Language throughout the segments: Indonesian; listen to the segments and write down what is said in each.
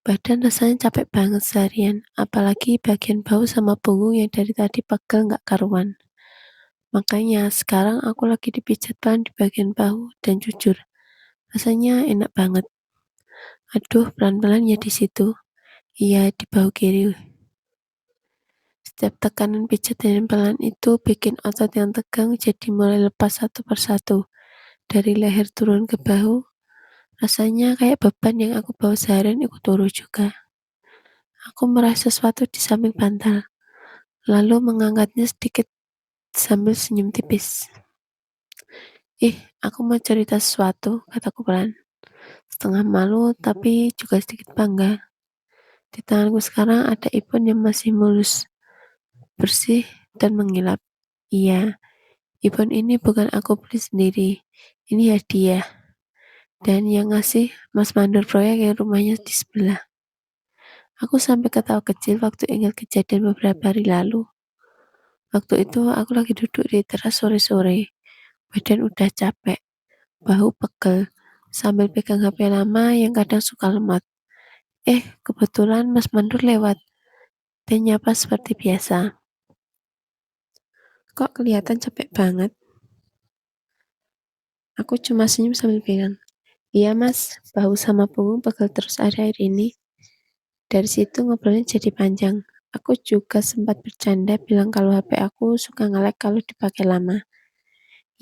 Badan rasanya capek banget seharian, apalagi bagian bahu sama punggung yang dari tadi pegel nggak karuan. Makanya sekarang aku lagi dipijat pelan di bagian bahu dan jujur, rasanya enak banget. Aduh, pelan-pelan ya di situ. Iya, di bahu kiri. Setiap tekanan pijat dan pelan itu bikin otot yang tegang jadi mulai lepas satu persatu. Dari leher turun ke bahu, rasanya kayak beban yang aku bawa seharian ikut turun juga. Aku merasa sesuatu di samping bantal, lalu mengangkatnya sedikit sambil senyum tipis. "Ih, aku mau cerita sesuatu," kataku pelan. Setengah malu tapi juga sedikit bangga. Di tanganku sekarang ada ipon yang masih mulus, bersih, dan mengilap. Iya, ipon ini bukan aku beli sendiri. Ini hadiah. Dan yang ngasih Mas Mandor proyek yang rumahnya di sebelah. Aku sampai ketawa kecil waktu ingat kejadian beberapa hari lalu. Waktu itu aku lagi duduk di teras sore-sore. Badan udah capek, bahu pegel, sambil pegang HP lama yang kadang suka lemot. Kebetulan Mas Mandur lewat dan nyapa seperti biasa. "Kok kelihatan capek banget?" Aku cuma senyum sambil bilang, "Iya mas, bahu sama punggung pegel terus akhir-akhir ini." Dari situ ngobrolnya jadi panjang. Aku juga sempat bercanda bilang kalau HP aku suka nge-lag kalau dipakai lama.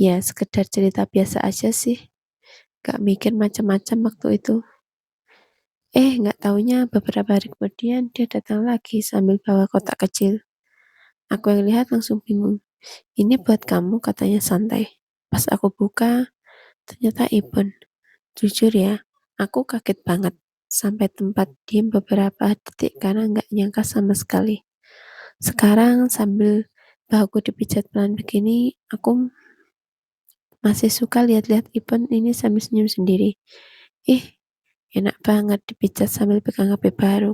Ya, sekedar cerita biasa aja sih. Gak mikir macam-macam waktu itu. Nggak taunya beberapa hari kemudian dia datang lagi sambil bawa kotak kecil. Aku yang lihat langsung bingung. "Ini buat kamu," katanya santai. Pas aku buka, ternyata Ibon. Jujur ya, aku kaget banget. Sampai tempat diem beberapa detik karena nggak nyangka sama sekali. Sekarang sambil bahuku dipijat pelan begini, aku masih suka lihat-lihat Ibon ini sambil senyum sendiri. Ih, enak banget dipijat sambil pegang HP baru.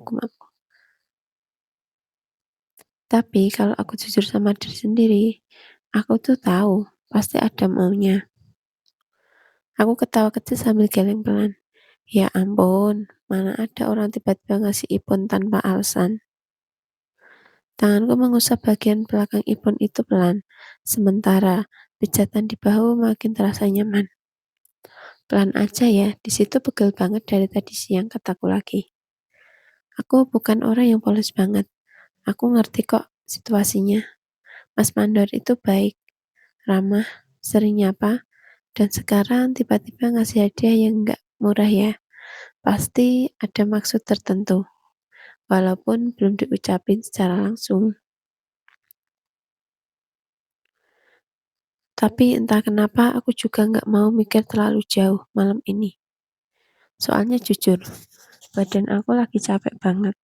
Tapi kalau aku jujur sama diri sendiri, aku tuh tahu pasti ada maunya. Aku ketawa kecil sambil geleng pelan. Ya ampun, mana ada orang tiba-tiba ngasih ipon tanpa alasan. Tanganku mengusap bagian belakang ipon itu pelan, sementara pijatan di bahu makin terasa nyaman. Pelan aja ya, di situ pegel banget dari tadi siang, kataku lagi. Aku bukan orang yang polos banget. Aku ngerti kok situasinya. Mas Mandor itu baik, ramah, sering nyapa, dan sekarang tiba-tiba ngasih hadiah yang nggak murah ya. Pasti ada maksud tertentu, walaupun belum diucapin secara langsung. Tapi entah kenapa aku juga nggak mau mikir terlalu jauh malam ini. Soalnya jujur, badan aku lagi capek banget.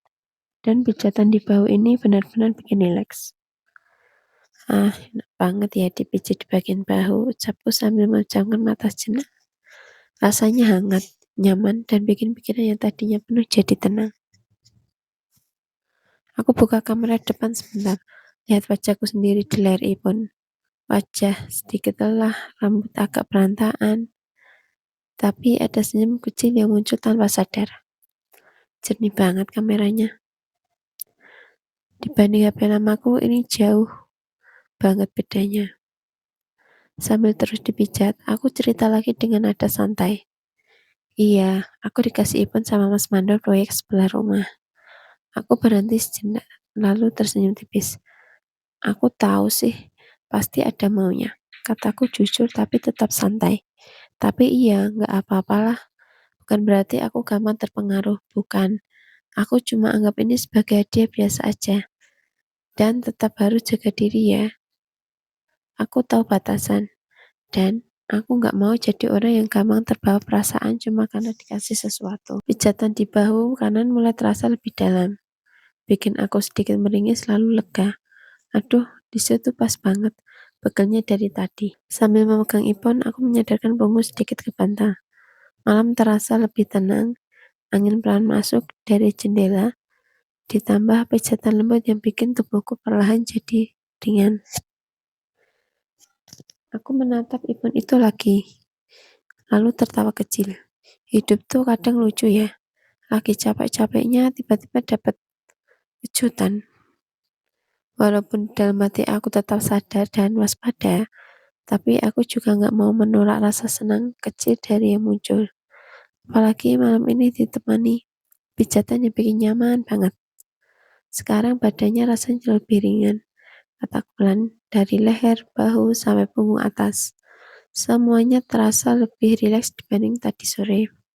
Dan pijatan di bahu ini benar-benar bikin rileks. Enak banget ya dipijit di bagian bahu, ucapku sambil memejamkan mata sejenak. Rasanya hangat, nyaman, dan bikin pikiran yang tadinya penuh jadi tenang. Aku buka kamera depan sebentar, lihat wajahku sendiri di layar iPhone. Wajah sedikit lelah, rambut agak berantakan, tapi ada senyum kecil yang muncul tanpa sadar. Jernih banget kameranya. Dibanding HP lamaku, ini jauh banget bedanya. Sambil terus dipijat, aku cerita lagi dengan nada santai. "Iya, aku dikasih ipon sama Mas Mandor proyek sebelah rumah." Aku berhenti sejenak, lalu tersenyum tipis. "Aku tahu sih, pasti ada maunya." Kataku jujur tapi tetap santai. Tapi iya, nggak apa-apalah. Bukan berarti aku gampang terpengaruh, bukan. Aku cuma anggap ini sebagai hadiah biasa aja. Dan tetap harus jaga diri ya. Aku tahu batasan. Dan aku nggak mau jadi orang yang gampang terbawa perasaan cuma karena dikasih sesuatu. Pijatan di bahu kanan mulai terasa lebih dalam. Bikin aku sedikit meringis lalu lega. Aduh, di situ pas banget. Bekalnya dari tadi. Sambil memegang ipon, aku menyadarkan punggung sedikit ke bantal. Malam terasa lebih tenang. Angin pelan masuk dari jendela. Ditambah pijatan lembut yang bikin tubuhku perlahan jadi ringan. Aku menatap ipon itu lagi. Lalu tertawa kecil. Hidup tuh kadang lucu ya. Lagi capek-capeknya tiba-tiba dapat kejutan. Walaupun dalam hati aku tetap sadar dan waspada, tapi aku juga nggak mau menolak rasa senang kecil dari yang muncul. Apalagi malam ini ditemani pijatan yang bikin nyaman banget. Sekarang badannya rasanya lebih ringan, kata pelan dari leher, bahu, sampai punggung atas. Semuanya terasa lebih rileks dibanding tadi sore.